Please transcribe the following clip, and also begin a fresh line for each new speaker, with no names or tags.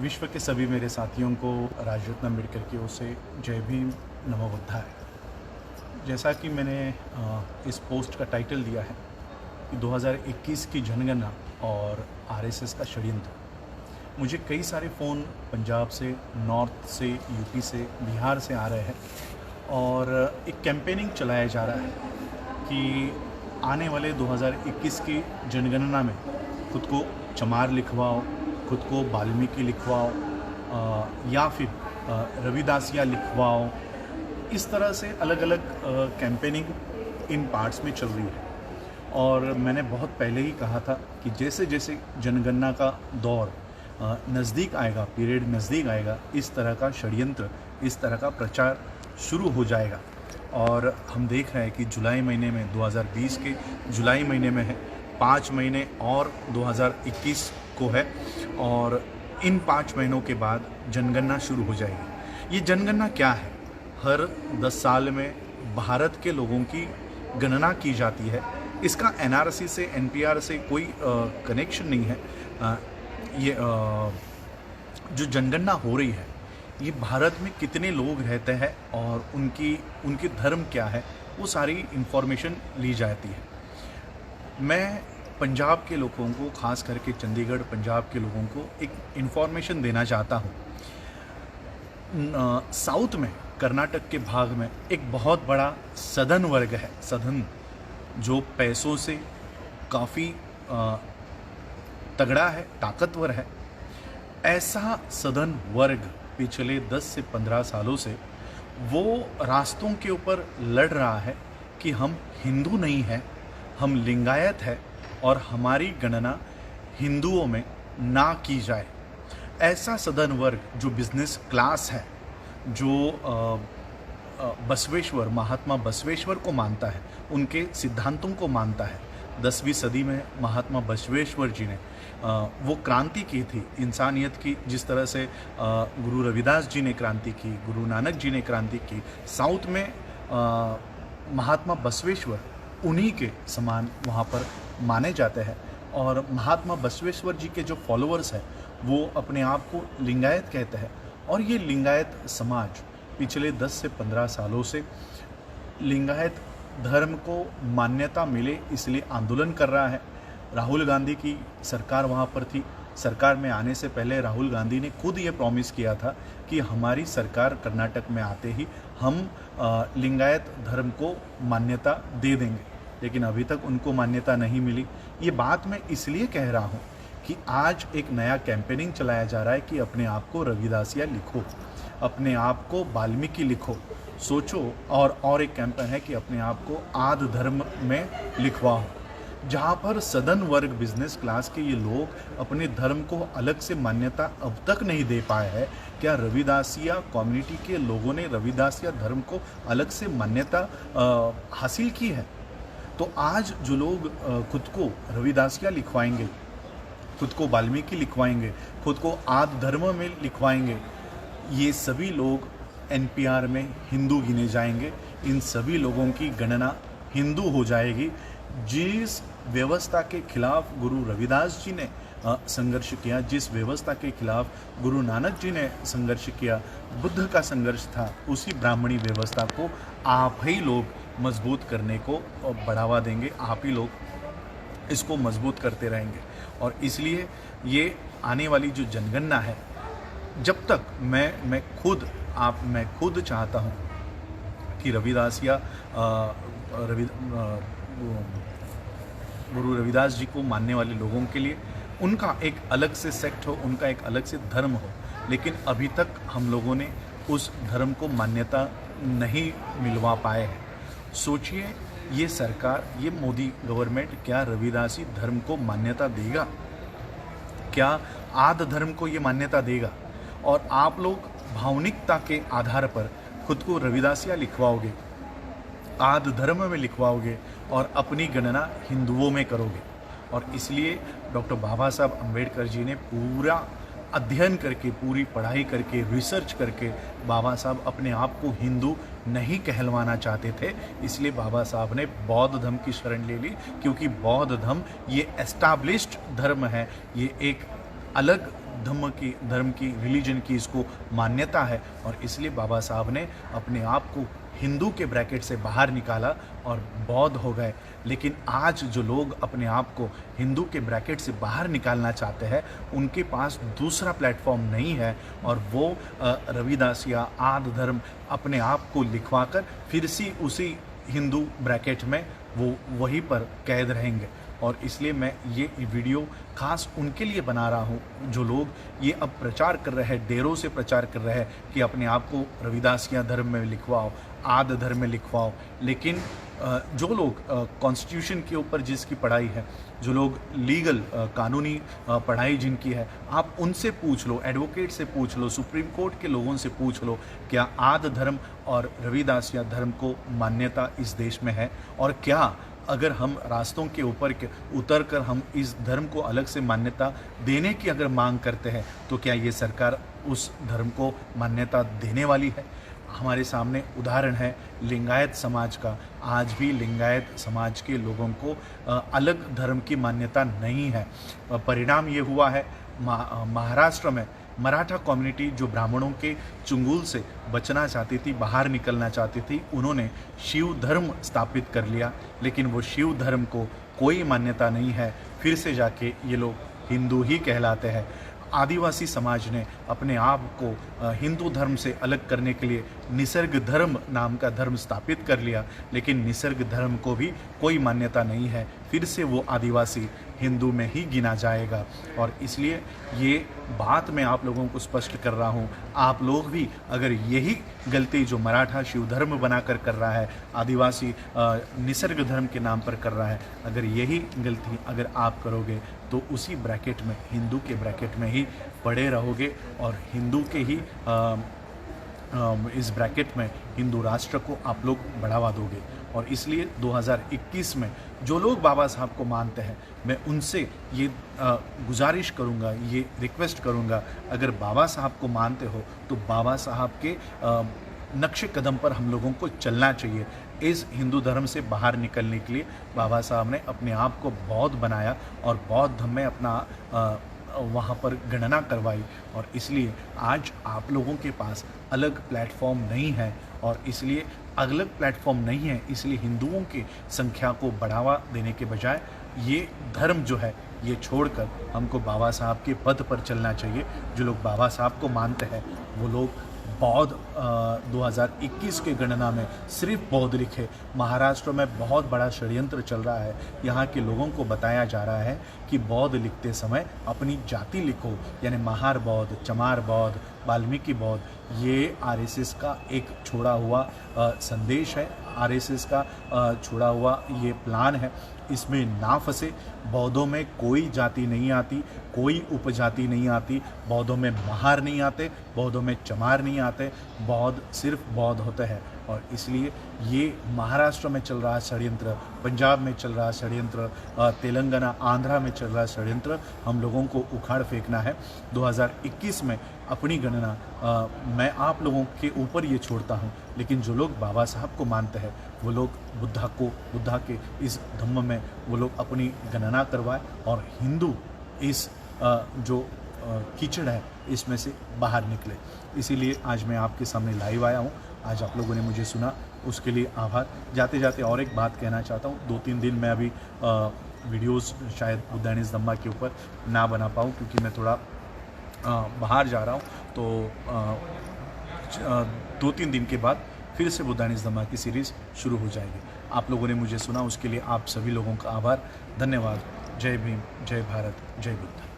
विश्व के सभी मेरे साथियों को राजरत्न अम्बेडकर की ओर से जय भीम, नमो बुद्धाय। जैसा कि मैंने इस पोस्ट का टाइटल दिया है कि 2021 की जनगणना और आरएसएस का षड्यंत्र, मुझे कई सारे फ़ोन पंजाब से, नॉर्थ से, यूपी से, बिहार से आ रहे हैं और एक कैंपेनिंग चलाया जा रहा है कि आने वाले 2021 की जनगणना में खुद को चमार लिखवाओ, खुद को वाल्मीकि लिखवाओ या फिर रविदासिया लिखवाओ। इस तरह से अलग अलग कैंपेनिंग इन पार्ट्स में चल रही है और मैंने बहुत पहले ही कहा था कि जैसे जैसे जनगणना का दौर नज़दीक आएगा, पीरियड नज़दीक आएगा, इस तरह का षड्यंत्र, इस तरह का प्रचार शुरू हो जाएगा। और हम देख रहे हैं कि जुलाई महीने में 2020 के जुलाई महीने में है, 5 महीने और 2021 को है और इन 5 महीनों के बाद जनगणना शुरू हो जाएगी। ये जनगणना क्या है? हर 10 साल में भारत के लोगों की गणना की जाती है। इसका एनआरसी से, एनपीआर से कोई कनेक्शन नहीं है। ये जो जनगणना हो रही है, ये भारत में कितने लोग रहते हैं और उनकी धर्म क्या है, वो सारी इन्फॉर्मेशन ली जाती है। मैं पंजाब के लोगों को, ख़ास करके चंडीगढ़ पंजाब के लोगों को एक इन्फॉर्मेशन देना चाहता हूँ। साउथ में, कर्नाटक के भाग में एक बहुत बड़ा सधन वर्ग है, सधन, जो पैसों से काफ़ी तगड़ा है, ताकतवर है। ऐसा सधन वर्ग पिछले 10 से 15 सालों से वो रास्तों के ऊपर लड़ रहा है कि हम हिंदू नहीं हैं, हम लिंगायत है और हमारी गणना हिंदुओं में ना की जाए। ऐसा सधन वर्ग जो बिजनेस क्लास है, जो बसवेश्वर, महात्मा बसवेश्वर को मानता है, उनके सिद्धांतों को मानता है। 10वीं सदी में महात्मा बसवेश्वर जी ने वो क्रांति की थी इंसानियत की, जिस तरह से गुरु रविदास जी ने क्रांति की, गुरु नानक जी ने क्रांति की। साउथ में महात्मा बसवेश्वर उन्हीं के समान वहाँ पर माने जाते हैं और महात्मा बसवेश्वर जी के जो फॉलोअर्स हैं वो अपने आप को लिंगायत कहते हैं। और ये लिंगायत समाज पिछले 10 से 15 सालों से लिंगायत धर्म को मान्यता मिले इसलिए आंदोलन कर रहा है। राहुल गांधी की सरकार वहाँ पर थी। सरकार में आने से पहले राहुल गांधी ने खुद ये प्रॉमिस किया था कि हमारी सरकार कर्नाटक में आते ही हम लिंगायत धर्म को मान्यता दे देंगे, लेकिन अभी तक उनको मान्यता नहीं मिली। ये बात मैं इसलिए कह रहा हूँ कि आज एक नया कैंपेनिंग चलाया जा रहा है कि अपने आप को रविदासिया लिखो, अपने आप को वाल्मीकि लिखो, सोचो। और एक कैंपेन है कि अपने आप को आद धर्म में लिखवाओ, जहाँ पर सदन वर्ग, बिजनेस क्लास के ये लोग अपने धर्म को अलग से मान्यता अब तक नहीं दे पाए हैं। क्या रविदासिया कम्युनिटी के लोगों ने रविदासिया धर्म को अलग से मान्यता हासिल की है? तो आज जो लोग खुद को रविदासिया लिखवाएंगे, खुद को वाल्मीकि लिखवाएंगे, खुद को आद धर्म में लिखवाएंगे, ये सभी लोग एनपीआर में हिंदू गिने जाएंगे। इन सभी लोगों की गणना हिंदू हो जाएगी। जिस व्यवस्था के खिलाफ गुरु रविदास जी ने संघर्ष किया, जिस व्यवस्था के खिलाफ गुरु नानक जी ने संघर्ष किया, बुद्ध का संघर्ष था, उसी ब्राह्मणी व्यवस्था को आप ही लोग मजबूत करने को बढ़ावा देंगे, आप ही लोग इसको मजबूत करते रहेंगे। और इसलिए ये आने वाली जो जनगणना है, जब तक मैं खुद चाहता हूँ कि रविदासिया गुरु रविदास जी को मानने वाले लोगों के लिए उनका एक अलग से सेक्ट हो, उनका एक अलग से धर्म हो, लेकिन अभी तक हम लोगों ने उस धर्म को मान्यता नहीं मिलवा पाए हैं। सोचिए, ये सरकार, ये मोदी गवर्नमेंट क्या रविदासी धर्म को मान्यता देगा? क्या आद धर्म को ये मान्यता देगा? और आप लोग भावनिकता के आधार पर खुद को रविदासिया लिखवाओगे, आद धर्म में लिखवाओगे और अपनी गणना हिंदुओं में करोगे। और इसलिए डॉक्टर बाबा साहब अम्बेडकर जी ने पूरा अध्ययन करके, पूरी पढ़ाई करके, रिसर्च करके बाबा साहब अपने आप को हिंदू नहीं कहलवाना चाहते थे। इसलिए बाबा साहब ने बौद्ध धर्म की शरण ले ली, क्योंकि बौद्ध धर्म ये एस्टैब्लिश्ड धर्म है, ये एक अलग धर्म की रिलीजन की इसको मान्यता है, और इसलिए बाबा साहब ने अपने आप को हिंदू के ब्रैकेट से बाहर निकाला और बौद्ध हो गए। लेकिन आज जो लोग अपने आप को हिंदू के ब्रैकेट से बाहर निकालना चाहते हैं, उनके पास दूसरा प्लेटफॉर्म नहीं है, और वो रविदास या आद धर्म अपने आप को लिखवा कर फिर से उसी हिंदू ब्रैकेट में वो वहीं पर कैद रहेंगे। और इसलिए मैं ये वीडियो खास उनके लिए बना रहा हूँ जो लोग ये अब प्रचार कर रहे हैं, डेरों से प्रचार कर रहे हैं कि अपने आप को रविदासिया धर्म में लिखवाओ, आद धर्म में लिखवाओ। लेकिन जो लोग कॉन्स्टिट्यूशन के ऊपर जिसकी पढ़ाई है, जो लोग लीगल कानूनी पढ़ाई जिनकी है, आप उनसे पूछ लो, एडवोकेट से पूछ लो, सुप्रीम कोर्ट के लोगों से पूछ लो, क्या आद धर्म और रविदासिया धर्म को मान्यता इस देश में है? और क्या अगर हम रास्तों के ऊपर के उतर कर हम इस धर्म को अलग से मान्यता देने की अगर मांग करते हैं, तो क्या ये सरकार उस धर्म को मान्यता देने वाली है? हमारे सामने उदाहरण है लिंगायत समाज का। आज भी लिंगायत समाज के लोगों को अलग धर्म की मान्यता नहीं है। परिणाम ये हुआ है, महाराष्ट्र में मराठा कम्युनिटी जो ब्राह्मणों के चुंगल से बचना चाहती थी, बाहर निकलना चाहती थी, उन्होंने शिव धर्म स्थापित कर लिया। लेकिन वो शिव धर्म को कोई मान्यता नहीं है, फिर से जाके ये लोग हिंदू ही कहलाते हैं। आदिवासी समाज ने अपने आप को हिंदू धर्म से अलग करने के लिए निसर्ग धर्म नाम का धर्म स्थापित कर लिया, लेकिन निसर्ग धर्म को भी कोई मान्यता नहीं है, फिर से वो आदिवासी हिंदू में ही गिना जाएगा। और इसलिए ये बात मैं आप लोगों को स्पष्ट कर रहा हूँ, आप लोग भी अगर यही गलती जो मराठा शिव धर्म बनाकर कर रहा है, आदिवासी निसर्ग धर्म के नाम पर कर रहा है, अगर यही गलती अगर आप करोगे तो उसी ब्रैकेट में, हिंदू के ब्रैकेट में ही पड़े रहोगे, और हिंदू के ही इस ब्रैकेट में हिंदू राष्ट्र को आप लोग बढ़ावा दोगे। और इसलिए 2021 में जो लोग बाबा साहब को मानते हैं, मैं उनसे ये गुजारिश करूँगा, ये रिक्वेस्ट करूँगा, अगर बाबा साहब को मानते हो तो बाबा साहब के नक्शे कदम पर हम लोगों को चलना चाहिए। इस हिंदू धर्म से बाहर निकलने के लिए बाबा साहब ने अपने आप को बौद्ध बनाया और बौद्ध धर्म में अपना वहाँ पर गणना करवाई। और इसलिए आज आप लोगों के पास अलग प्लेटफॉर्म नहीं है, और इसलिए अलग प्लेटफॉर्म नहीं है, इसलिए हिंदुओं की संख्या को बढ़ावा देने के बजाय ये धर्म जो है ये छोड़कर हमको बाबा साहब के पद पर चलना चाहिए। जो लोग बाबा साहब को मानते हैं वो लोग बौद्ध 2021 के गणना में सिर्फ बौद्ध लिखे। महाराष्ट्र में बहुत बड़ा षड्यंत्र चल रहा है, यहाँ के लोगों को बताया जा रहा है कि बौद्ध लिखते समय अपनी जाति लिखो, यानी महार बौद्ध, चमार बौद्ध, वाल्मीकि बौद्ध। ये आरएसएस का एक छोड़ा हुआ संदेश है, आरएसएस का छोड़ा हुआ ये प्लान है। इसमें ना फंसे। बौद्धों में कोई जाति नहीं आती, कोई उपजाति नहीं आती, बौद्धों में महार नहीं आते, बौद्धों में चमार नहीं आते, बौद्ध सिर्फ बौद्ध होते हैं। और इसलिए ये महाराष्ट्र में चल रहा षड्यंत्र, पंजाब में चल रहा षड्यंत्र, तेलंगाना आंध्रा में चल रहा षड्यंत्र हम लोगों को उखाड़ फेंकना है। 2021 में अपनी गणना मैं आप लोगों के ऊपर ये छोड़ता हूँ, लेकिन जो लोग बाबा साहब को मानते हैं वो लोग बुद्धा के इस धम्म में वो लोग अपनी गणना करवाए और हिंदू इस जो कीचड़ है इसमें से बाहर निकले। इसीलिए आज मैं आपके सामने लाइव आया हूँ। आज आप लोगों ने मुझे सुना, उसके लिए आभार। जाते जाते और एक बात कहना चाहता हूँ, 2-3 दिन मैं अभी वीडियोस शायद बुद्धानिज़ धम्मा के ऊपर ना बना पाऊँ, क्योंकि मैं थोड़ा बाहर जा रहा हूँ। तो 2-3 दिन के बाद फिर से बुद्धानिज़ धम्मा की सीरीज़ शुरू हो जाएगी। आप लोगों ने मुझे सुना, उसके लिए आप सभी लोगों का आभार, धन्यवाद। जय भीम, जय भारत, जय बुद्ध।